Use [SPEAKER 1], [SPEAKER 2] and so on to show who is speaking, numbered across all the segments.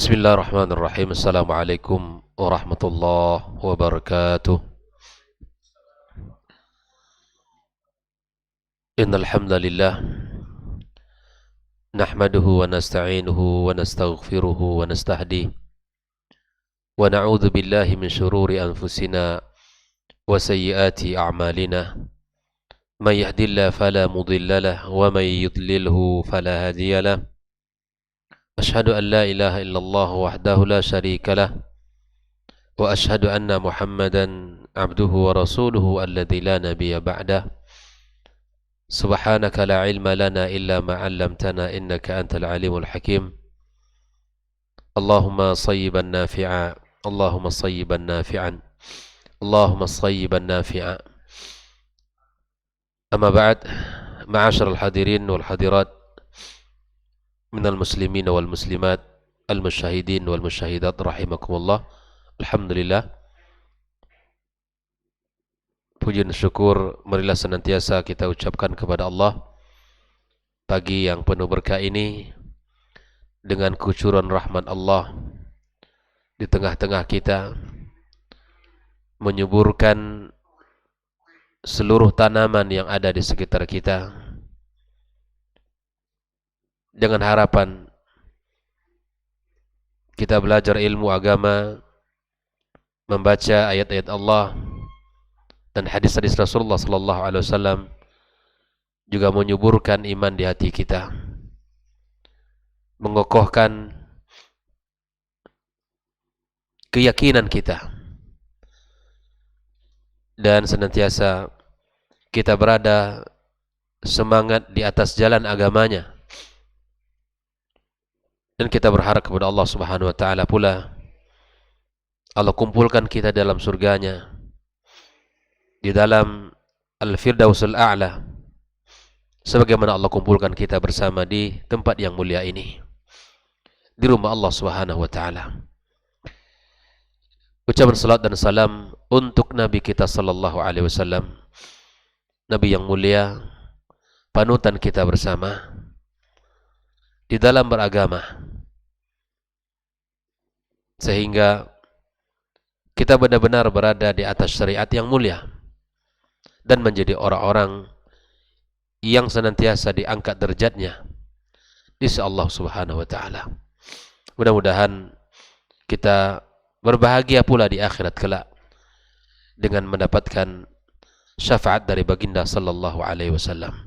[SPEAKER 1] Bismillahirrahmanirrahim. Assalamualaikum warahmatullahi wabarakatuh. Innal hamdalillah nahmaduhu wa nasta'inuhu wa nastaghfiruhu wa nastahdihi wa na'udzu billahi min shururi anfusina wa sayyiati a'malina. May yahdihillahu fala mudilla lahu wa may yudlilhu fala hadiya lahu. Ashhadu an la ilaha illallah wahdahu la syarika lah wa ashhadu anna Muhammadan abduhu wa rasuluhu alladzi la nabiyya ba'dah. Subhanaka la ilma lana illa ma 'allamtana innaka antal alimul hakim. Allahumma sayyiban nafi'a, Allahumma sayyiban nafi'an, Allahumma sayyiban nafi'a. Amma ba'd, ma'asyiral hadirin wal hadirat minal muslimin wal muslimat, al musyahidin wal musyahidat rahimakumullah. Alhamdulillah, puji dan syukur marilah senantiasa kita ucapkan kepada Allah pagi yang penuh berkah ini, dengan kucuran rahmat Allah di tengah-tengah kita, menyuburkan seluruh tanaman yang ada di sekitar kita, dengan harapan kita belajar ilmu agama, membaca ayat-ayat Allah dan hadis-hadis Rasulullah sallallahu alaihi wasallam, juga menyuburkan iman di hati kita, mengokohkan keyakinan kita, dan senantiasa kita berada semangat di atas jalan agamanya. Dan kita berharap kepada Allah Subhanahu wa taala pula Allah kumpulkan kita dalam surganya, di dalam Al-Firdausul A'la, sebagaimana Allah kumpulkan kita bersama di tempat yang mulia ini, di rumah Allah Subhanahu wa taala. Ucapan salat dan salam untuk Nabi kita sallallahu alaihi wasallam, Nabi yang mulia, panutan kita bersama di dalam beragama, sehingga kita benar-benar berada di atas syariat yang mulia dan menjadi orang-orang yang senantiasa diangkat derajatnya di sisi Allah Subhanahu wa taala. Mudah-mudahan kita berbahagia pula di akhirat kelak dengan mendapatkan syafaat dari baginda sallallahu alaihi wasallam.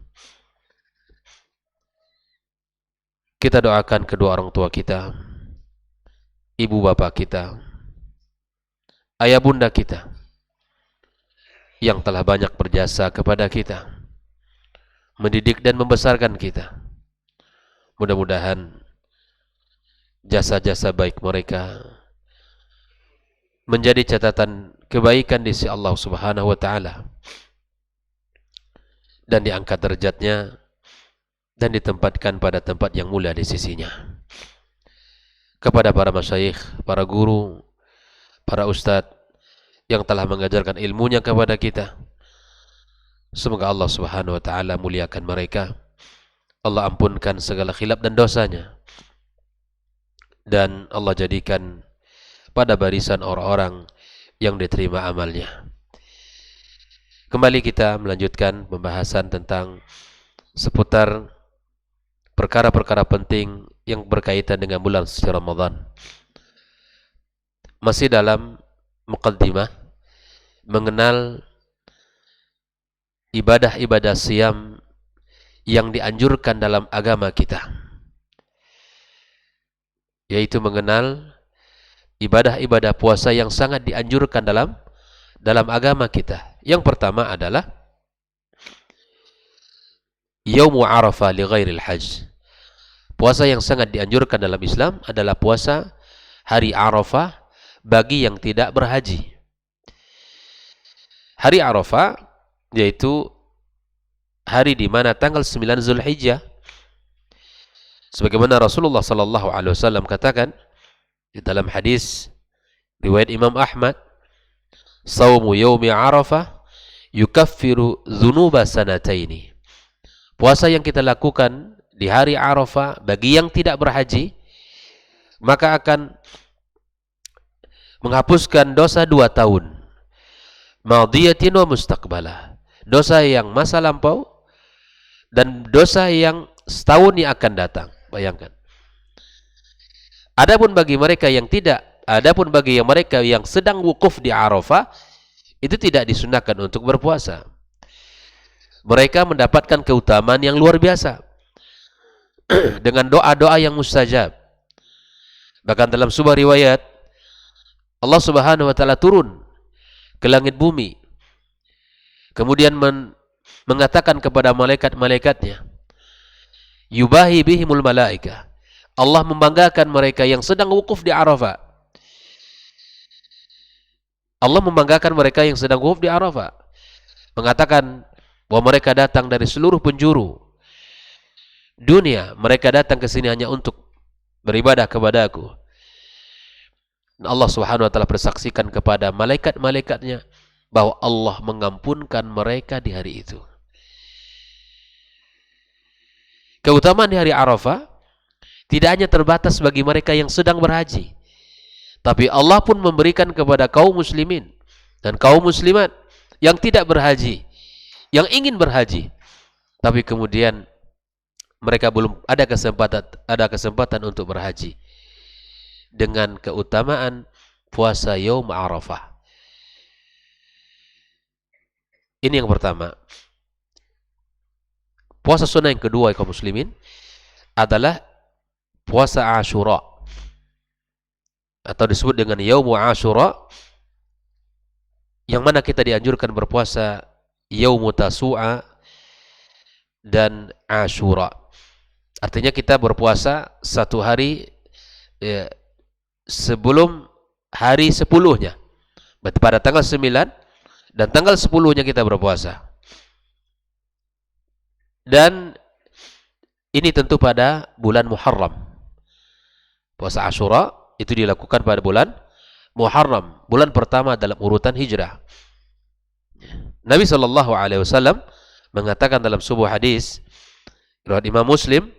[SPEAKER 1] Kita doakan kedua orang tua kita, ibu bapak kita, ayah bunda kita yang telah banyak berjasa kepada kita, mendidik dan membesarkan kita. Mudah-mudahan jasa-jasa baik mereka menjadi catatan kebaikan di sisi Allah Subhanahu wa taala, dan diangkat derajatnya dan ditempatkan pada tempat yang mulia di sisinya. Kepada para masyayikh, para guru, para ustadz yang telah mengajarkan ilmunya kepada kita, semoga Allah Subhanahu wa taala muliakan mereka, Allah ampunkan segala khilaf dan dosanya, dan Allah jadikan pada barisan orang-orang yang diterima amalnya. Kembali kita melanjutkan pembahasan tentang seputar perkara-perkara penting yang berkaitan dengan bulan suci Ramadan. Masih dalam muqaddimah mengenal ibadah-ibadah siyam yang dianjurkan dalam agama kita, yaitu mengenal ibadah-ibadah puasa yang sangat dianjurkan dalam agama kita. Yang pertama adalah Yaumu Arafah li ghairil hajj. Puasa yang sangat dianjurkan dalam Islam adalah puasa hari Arafah bagi yang tidak berhaji. Hari Arafah yaitu hari di mana tanggal 9 Zulhijjah, sebagaimana Rasulullah sallallahu alaihi wasallam katakan di dalam hadis riwayat Imam Ahmad, "Shaumu yaumi Arafah yukaffiru dzunuba sanataini." Puasa yang kita lakukan di hari Arafah bagi yang tidak berhaji maka akan menghapuskan dosa 2 tahun. Madiyatin wa mustaqbalah. Dosa yang masa lampau dan dosa yang setahun yang akan datang. Bayangkan. Adapun bagi mereka yang sedang wukuf di Arafah, itu tidak disunahkan untuk berpuasa. Mereka mendapatkan keutamaan yang luar biasa dengan doa-doa yang mustajab. Bahkan dalam sebuah riwayat, Allah Subhanahu wa taala turun ke langit bumi, kemudian mengatakan kepada malaikat-malaikatnya, yubahi bihimul malaika. Allah membanggakan mereka yang sedang wukuf di Arafah. Allah membanggakan mereka yang sedang wukuf di Arafah, mengatakan bahwa mereka datang dari seluruh penjuru dunia. Mereka datang ke sini hanya untuk beribadah kepada-Aku. Allah Subhanahu wa taala bersaksikan kepada malaikat-malaikatnya bahwa Allah mengampunkan mereka di hari itu. Keutamaan di hari Arafah tidak hanya terbatas bagi mereka yang sedang berhaji, tapi Allah pun memberikan kepada kaum muslimin dan kaum muslimat yang tidak berhaji, yang ingin berhaji, tapi kemudian mereka belum ada kesempatan untuk berhaji, dengan keutamaan puasa Yaum Arafah. Ini yang pertama. Puasa sunnah yang kedua kaum muslimin adalah puasa Ashura, atau disebut dengan Yaum Ashura, yang mana kita dianjurkan berpuasa Yaum Tasu'a dan Ashura. Artinya kita berpuasa 1 hari sebelum hari 10-nya. Berarti pada tanggal 9 dan tanggal 10-nya kita berpuasa. Dan ini tentu pada bulan Muharram. Puasa Ashura itu dilakukan pada bulan Muharram, bulan pertama dalam urutan hijrah. Nabi SAW mengatakan dalam sebuah hadis riwayat Imam Muslim,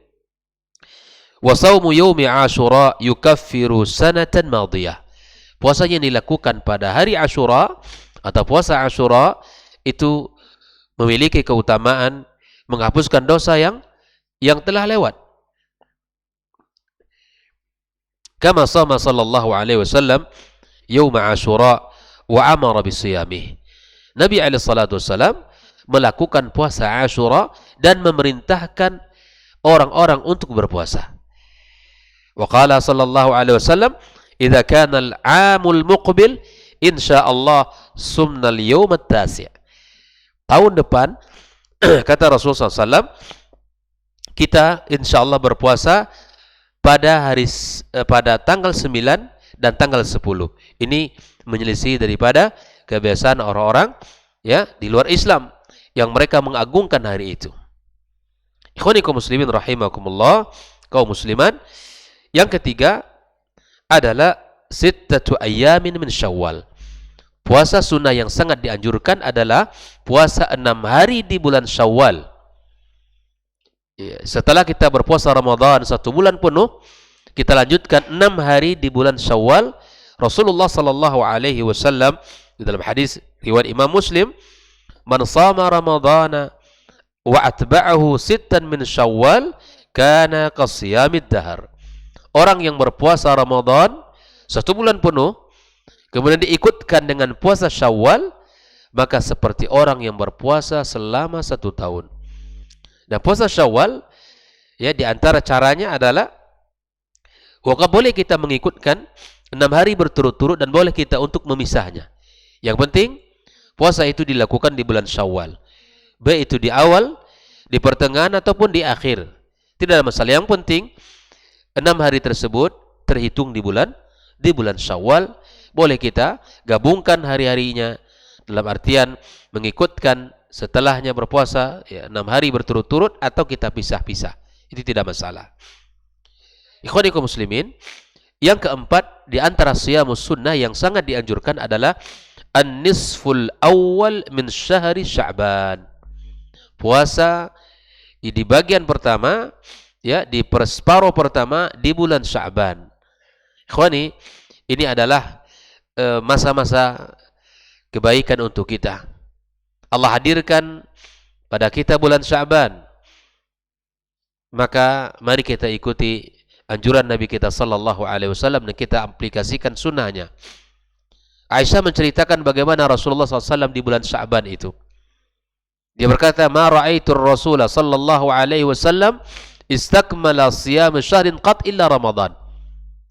[SPEAKER 1] wa saumu yaumi Ashura yukaffiru sanatan madiyah. Puasa yang dilakukan pada hari Ashura atau puasa Ashura itu memiliki keutamaan menghapuskan dosa yang telah lewat. Kama sama sallallahu alaihi wasallam yaum Ashura wa amara bisiyamih. Nabi alaihi salatu wasallam melakukan puasa Ashura dan memerintahkan orang-orang untuk berpuasa. Wa qala sallallahu alaihi wasallam, "Idza kana al-'amul muqbil, insyaallah sumna al-yawm at-tasi'." Tahun depan kata Rasulullah SAW, kita insyaallah berpuasa pada tanggal 9 dan tanggal 10. Ini menyelisih daripada kebiasaan orang-orang ya di luar Islam yang mereka mengagungkan hari itu. Ikhwani kaum muslimin rahimakumullah, kaum musliman, yang ketiga adalah sittatu ayyamin min Syawal. Puasa sunnah yang sangat dianjurkan adalah puasa 6 hari di bulan Syawal. Setelah kita berpuasa Ramadan 1 bulan penuh, kita lanjutkan 6 hari di bulan Syawal. Rasulullah sallallahu alaihi wasallam di dalam hadis riwayat Imam Muslim, "Man shama Ramadhana wa atba'ahu 6 min Syawal kana qasiyamid dahr." Orang yang berpuasa Ramadan 1 bulan penuh kemudian diikutkan dengan puasa Syawal, maka seperti orang yang berpuasa selama 1 tahun. Dan puasa Syawal ya di antara caranya adalah boleh kita mengikutkan 6 hari berturut-turut dan boleh kita untuk memisahnya. Yang penting puasa itu dilakukan di bulan Syawal. Baik itu di awal, di pertengahan ataupun di akhir. Tidak ada masalah. Yang penting 6 hari tersebut terhitung di bulan Syawal. Boleh kita gabungkan hari-harinya dalam artian mengikutkan setelahnya berpuasa ya, 6 hari berturut-turut atau kita pisah-pisah. Itu tidak masalah. Ikhwani kaum muslimin, yang keempat di antara siyamus sunnah yang sangat dianjurkan adalah an-nisful awal min syahri Sya'ban. Puasa di bagian pertama ya, di separuh pertama di bulan Sya'ban. Ikhwani, ini adalah masa-masa kebaikan untuk kita. Allah hadirkan pada kita bulan Sya'ban. Maka mari kita ikuti anjuran Nabi kita sallallahu alaihi wasallam dan kita aplikasikan sunnahnya. Aisyah menceritakan bagaimana Rasulullah SAW di bulan Sya'ban itu. Dia berkata, "Ma ra'aitu Rasulullah sallallahu alaihi wasallam istakmala siyam syahrin qat illa Ramadan."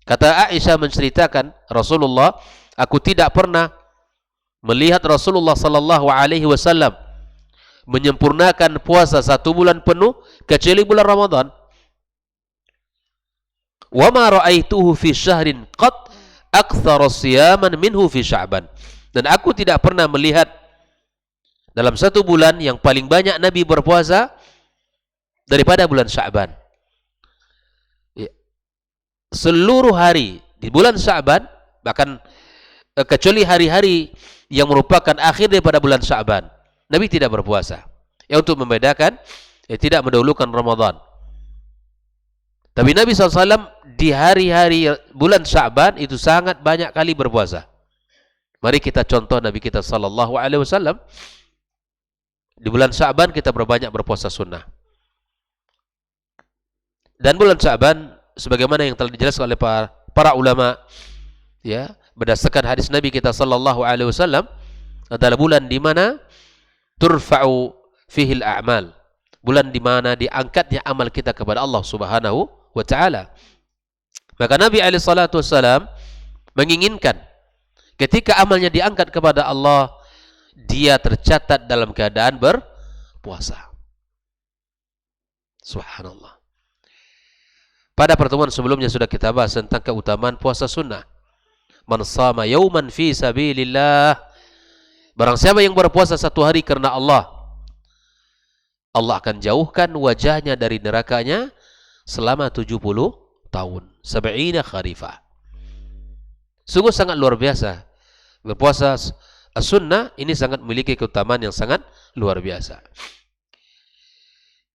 [SPEAKER 1] Kata Aisyah menceritakan, Rasulullah, aku tidak pernah melihat Rasulullah sallallahu alaihi wasallam menyempurnakan puasa 1 bulan penuh kecuali bulan Ramadan. Wa ma ra'aituhu fi syahrin qat aktsara siyaman minhu fi Sya'ban. Dan aku tidak pernah melihat dalam 1 bulan yang paling banyak Nabi berpuasa daripada bulan Sya'ban. Seluruh hari di bulan Sya'ban, bahkan kecuali hari-hari yang merupakan akhir daripada bulan Sya'ban, Nabi tidak berpuasa. Ya, untuk membedakan, tidak mendahulukan Ramadan. Tapi Nabi SAW di hari-hari bulan Sya'ban itu sangat banyak kali berpuasa. Mari kita contoh Nabi kita sallallahu alaihi wasallam. Di bulan Sya'ban kita berbanyak berpuasa sunnah. Dan bulan Sya'ban sebagaimana yang telah dijelaskan oleh para ulama, ya, berdasarkan hadis Nabi kita sallallahu alaihi wasallam, adalah bulan di mana turfa'u fihi al-a'mal. Bulan di mana diangkatnya amal kita kepada Allah Subhanahu wa taala. Maka Nabi alaihi salatu wasallam menginginkan ketika amalnya diangkat kepada Allah, dia tercatat dalam keadaan berpuasa. Subhanallah. Pada pertemuan sebelumnya sudah kita bahas tentang keutamaan puasa sunnah. Man shama yauman fi sabilillah. Barang siapa yang berpuasa 1 hari karena Allah, Allah akan jauhkan wajahnya dari nerakanya selama 70 tahun. 70 kharifah. Sungguh sangat luar biasa. Berpuasa sunnah ini sangat memiliki keutamaan yang sangat luar biasa.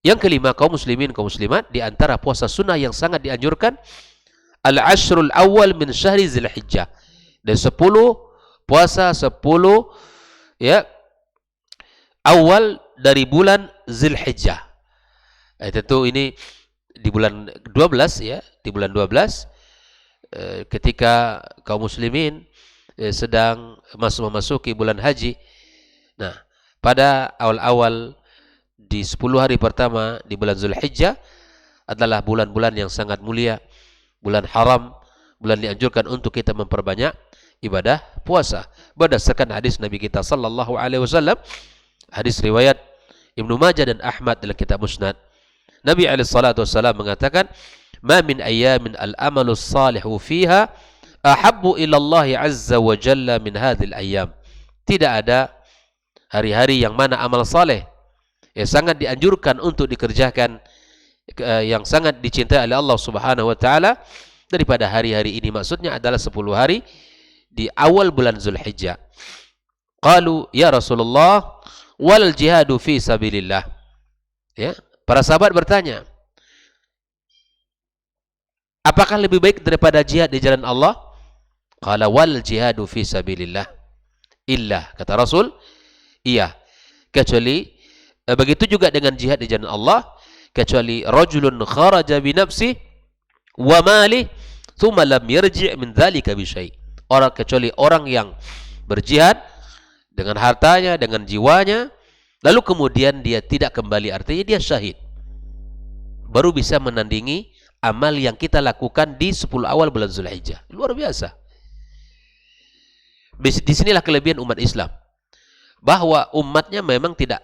[SPEAKER 1] Yang kelima, kaum muslimin, kaum muslimat, di antara puasa sunnah yang sangat dianjurkan, al-ashrul awal min syahri Dzulhijjah. Dan 10 puasa 10 ya awal dari bulan Dzulhijjah. Tentu ini di bulan 12 ya, di bulan 12 ketika kaum muslimin sedang memasuki bulan haji. Nah, pada awal-awal di 10 hari pertama di bulan Dzulhijjah adalah bulan-bulan yang sangat mulia, bulan haram, bulan dianjurkan untuk kita memperbanyak ibadah puasa. Berdasarkan hadis Nabi kita sallallahu alaihi wasallam, hadis riwayat Ibnu Majah dan Ahmad dalam kitab Musnad. Nabi alaihi salatu wasallam mengatakan, "Ma min ayyamin al-amalu salihu fiha ahabbu ila Allah azza wa jalla min hadhil ayyam." Tidak ada hari-hari yang mana amal saleh yang sangat dianjurkan untuk dikerjakan, yang sangat dicintai oleh Allah Subhanahu wa taala daripada hari-hari ini. Maksudnya adalah 10 hari di awal bulan Dzulhijjah. Qalu ya Rasulullah wal jihadu fi sabilillah. Ya, para sahabat bertanya, apakah lebih baik daripada jihad di jalan Allah? Qala wal jihadu fi sabilillah. Illa, kata Rasul, iya, kecuali begitu juga dengan jihad di jalan Allah, kecuali rajulun kharaja bi nafsi wa mali thumma lam yarji' min dzalika bi syai'. Kecuali orang yang berjihad dengan hartanya, dengan jiwanya, lalu kemudian dia tidak kembali, artinya dia syahid, baru bisa menandingi amal yang kita lakukan di 10 awal bulan Dzulhijjah. Luar biasa. Disinilah kelebihan umat Islam, bahwa umatnya memang tidak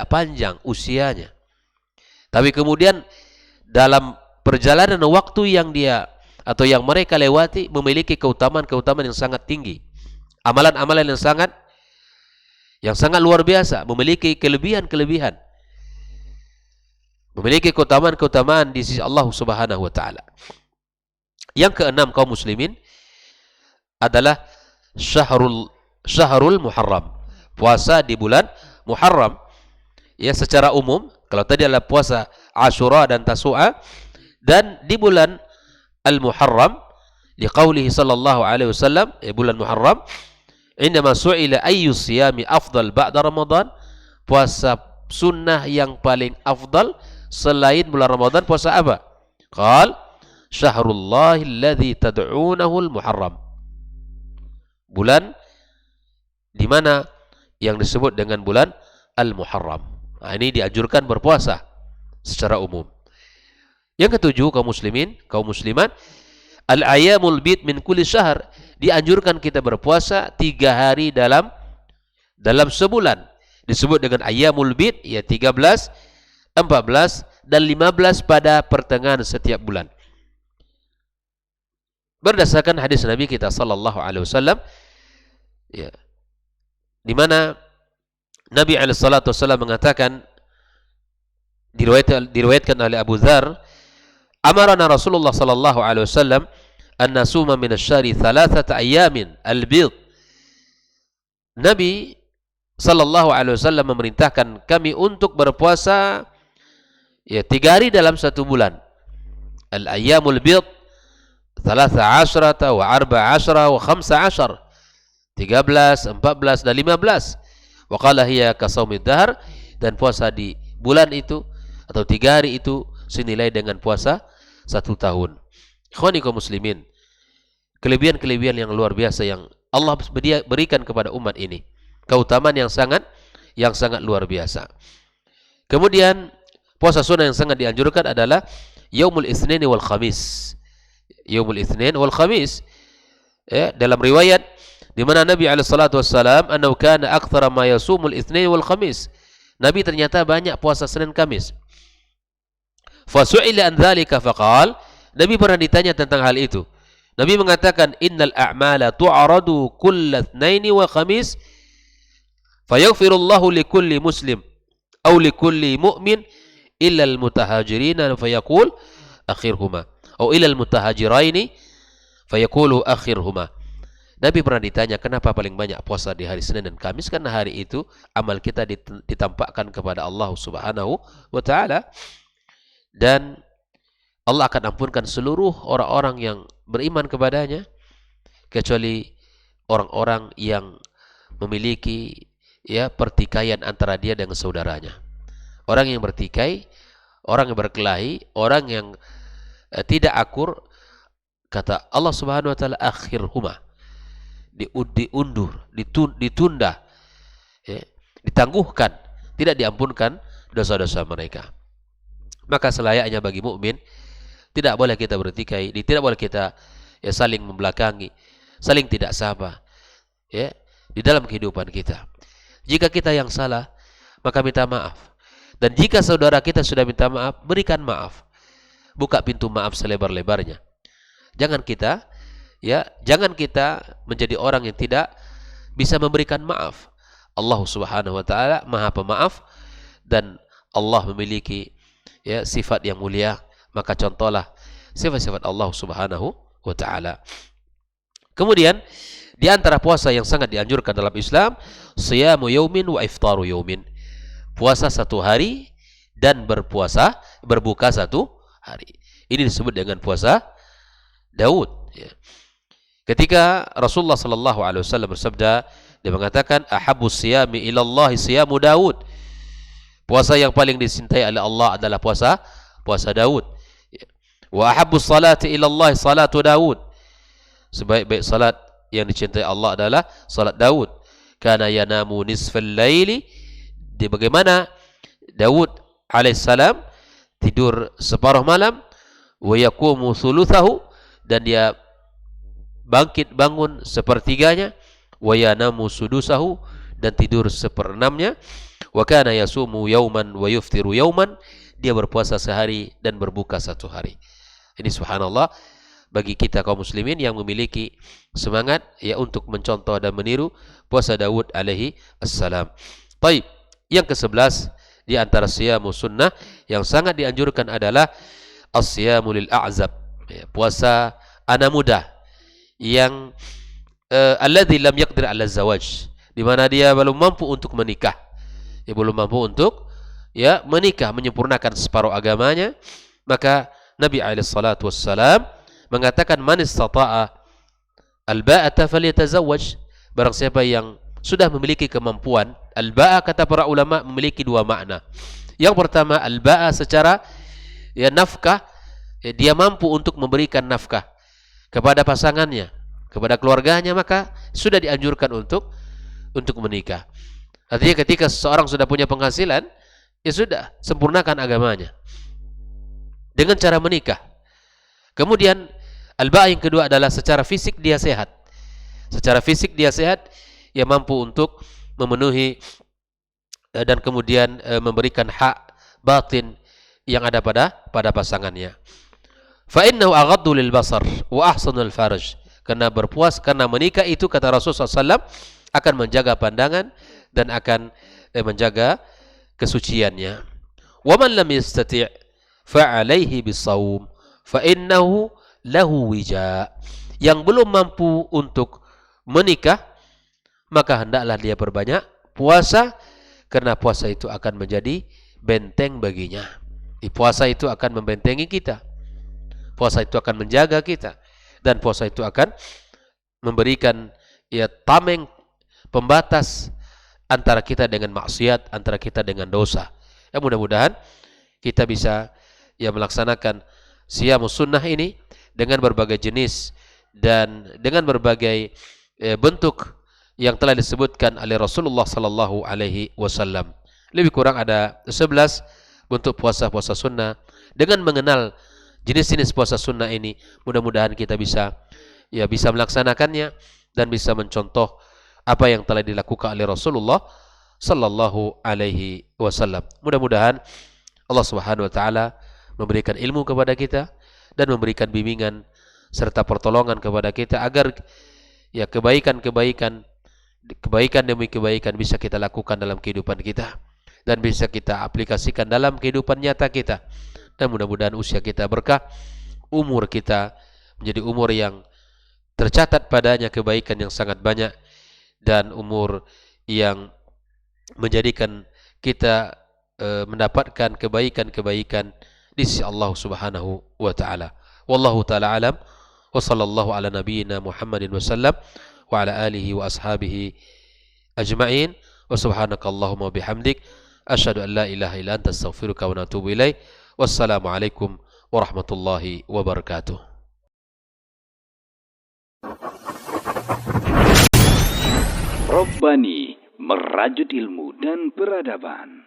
[SPEAKER 1] panjang usianya, tapi kemudian dalam perjalanan waktu yang dia atau yang mereka lewati memiliki keutamaan-keutamaan yang sangat tinggi, amalan-amalan yang sangat luar biasa, memiliki kelebihan-kelebihan, memiliki keutamaan-keutamaan di sisi Allah Subhanahu wa taala. Yang keenam, kaum muslimin, adalah syahrul Muharram, puasa di bulan Muharram. Ya, secara umum, kalau tadi adalah puasa Asyura dan Tasu'a, dan di bulan Al-Muharram Liqaulihi sallallahu alaihi wasallam, bulan Muharram, indama su'ila ayyu siyami afdal ba'da Ramadan, puasa sunnah yang paling afdal selain bulan Ramadan puasa apa? Qal syahrullahi alladzi tad'unahu al-Muharram. Bulan di mana yang disebut dengan bulan Al-Muharram. Nah, ini dianjurkan berpuasa secara umum. Yang ketujuh, kaum muslimin, kaum muslimat, al-ayyamul bid min kulli syahr, dianjurkan kita berpuasa 3 hari dalam sebulan. Disebut dengan ayyamul bid, ya 13, 14 dan 15 pada pertengahan setiap bulan. Berdasarkan hadis Nabi kita sallallahu alaihi wasallam, ya, di mana Nabi alaihi salatu wasallam mengatakan, diriwayatkan oleh Abu Dzar, amarana Rasulullah sallallahu alaihi wasallam an nasuma min asy-syahri 3 ayyamin al-bid. Nabi sallallahu alaihi wasallam memerintahkan kami untuk berpuasa, ya, 3 hari dalam 1 bulan. Al-ayyamul bid 13 wa 14 wa 15, 13, 14 dan 15. Wa qala hiya ka shaumid dahr, dan puasa di bulan itu atau 3 hari itu senilai dengan puasa 1 tahun. Ikhwani kaum muslimin, kelebihan-kelebihan yang luar biasa yang Allah berikan kepada umat ini, keutamaan yang sangat luar biasa. Kemudian puasa sunnah yang sangat dianjurkan adalah yaumul itsnin wal khamis. Yaumul itsnin wal khamis, ya, dalam riwayat di mana Nabi alaihi salatu wassalam annahu kana aktsara ma yasumul itsnin wal khamis. Nabi ternyata banyak puasa Senin Kamis. Fasu'ila an dzalika faqal, Nabi pernah ditanya tentang hal itu. Nabi mengatakan, innal a'mala tu'radu kulla itsnaini wa khamis fayaghfirullahu likulli muslim aw likulli mu'min illa al-mutahajirin fayaqul akhirhuma aw illa al-mutahajiraini fayaqulu akhirhuma. Nabi pernah ditanya kenapa paling banyak puasa di hari Senin dan Kamis, karena hari itu amal kita ditampakkan kepada Allah Subhanahu wa taala, dan Allah akan ampunkan seluruh orang-orang yang beriman kepadanya, kecuali orang-orang yang memiliki, ya, pertikaian antara dia dengan saudaranya. Orang yang bertikai, orang yang berkelahi, orang yang tidak akur, kata Allah Subhanahu wa taala akhirhuma, diundur, ditunda, ya, ditangguhkan, tidak diampunkan dosa-dosa mereka. Maka selayaknya bagi mukmin tidak boleh kita bertikai, tidak boleh kita, ya, saling membelakangi, saling tidak sabar, ya, di dalam kehidupan kita. Jika kita yang salah, maka minta maaf. Dan jika saudara kita sudah minta maaf, berikan maaf. Buka pintu maaf selebar-lebarnya. Jangan kita menjadi orang yang tidak bisa memberikan maaf. Allah Subhanahu wa taala Maha Pemaaf, dan Allah memiliki, ya, sifat yang mulia, maka contohlah sifat-sifat Allah Subhanahu wa taala. Kemudian di antara puasa yang sangat dianjurkan dalam Islam, siyamu yaumin wa iftaru yaumin. Puasa 1 hari dan berbuka 1 hari. Ini disebut dengan puasa Daud, ya. Ketika Rasulullah sallallahu alaihi wasallam bersabda, dia mengatakan ahabbus siyami ilallahi siyamu Daud. Puasa yang paling dicintai oleh Allah adalah puasa Daud. Wa ahabbus salati ilallahi salatu Daud. Sebaik-baik salat yang dicintai Allah adalah salat Daud. Kana yanamu nisfal laili, di bagaimana Daud alaihissalam tidur separuh malam, wa yaqumu thuluthahu, dan dia bangun sepertiganya, wa yanamu sudusahu, dan tidur seperenamnya, wa kana yasumu yauman wa yuftiru yauman, dia berpuasa sehari dan berbuka 1 hari. Ini subhanallah, bagi kita kaum muslimin yang memiliki semangat, ya, untuk mencontoh dan meniru puasa Daud alaihi assalam. Baik, yang ke-11 di antara siyamu sunnah yang sangat dianjurkan adalah as-siyamu lil a'zab, ya, puasa anak muda yang alladzi lam yaqdir 'ala zawaj, di mana dia belum mampu untuk menikah. Dia belum mampu untuk, ya, menikah, menyempurnakan separuh agamanya. Maka Nabi alaihi salatu wassalam mengatakan man istata'a al-ba'ata falyatazawwaj, barang siapa yang sudah memiliki kemampuan. Al-ba'a kata para ulama memiliki dua makna. Yang pertama al-ba'a secara nafkah, dia mampu untuk memberikan nafkah kepada pasangannya, kepada keluarganya, maka sudah dianjurkan untuk menikah. Artinya ketika seseorang sudah punya penghasilan, ya sudah, sempurnakan agamanya dengan cara menikah. Kemudian al-ba'a yang kedua adalah secara fisik dia sehat. Secara fisik dia sehat, ia mampu untuk memenuhi dan kemudian memberikan hak batin yang ada pada pasangannya. Fa innahu aghaddu lil basar wa ahsanul farj. Karena menikah itu kata Rasulullah SAW akan menjaga pandangan dan akan menjaga kesuciannya. Wa man lam yastati' fa alaihi bisawm fa innahu lahu wija. Yang belum mampu untuk menikah, maka hendaklah dia perbanyak puasa, karena puasa itu akan menjadi benteng baginya. Di puasa itu akan membentengi kita. Puasa itu akan menjaga kita, dan puasa itu akan memberikan tameng, pembatas antara kita dengan maksiat, antara kita dengan dosa. Ya, mudah-mudahan kita bisa melaksanakan siyamus sunnah ini dengan berbagai jenis dan dengan berbagai bentuk yang telah disebutkan oleh Rasulullah sallallahu alaihi wasallam. Lebih kurang ada 11 bentuk puasa-puasa sunnah. Dengan mengenal jenis-jenis puasa sunnah ini, mudah-mudahan kita bisa melaksanakannya dan bisa mencontoh apa yang telah dilakukan oleh Rasulullah sallallahu alaihi wasallam. Mudah-mudahan Allah Subhanahu wa taala memberikan ilmu kepada kita dan memberikan bimbingan serta pertolongan kepada kita agar kebaikan demi kebaikan bisa kita lakukan dalam kehidupan kita dan bisa kita aplikasikan dalam kehidupan nyata kita. Dan mudah-mudahan usia kita berkah, umur kita menjadi umur yang tercatat padanya kebaikan yang sangat banyak, dan umur yang menjadikan kita mendapatkan kebaikan-kebaikan di sisi Allah Subhanahu wa taala. Wallahu taala alam, wa sallallahu ala nabiyyina Muhammadin wasallam wa ala alihi wa ashabihi ajma'in, wa subhanakallahumma bihamdik asyhadu an la ilaha illa anta astaghfiruka wa atubu ilaik. Wassalamualaikum warahmatullahi wabarakatuh.
[SPEAKER 2] Robbani, merajut ilmu dan peradaban.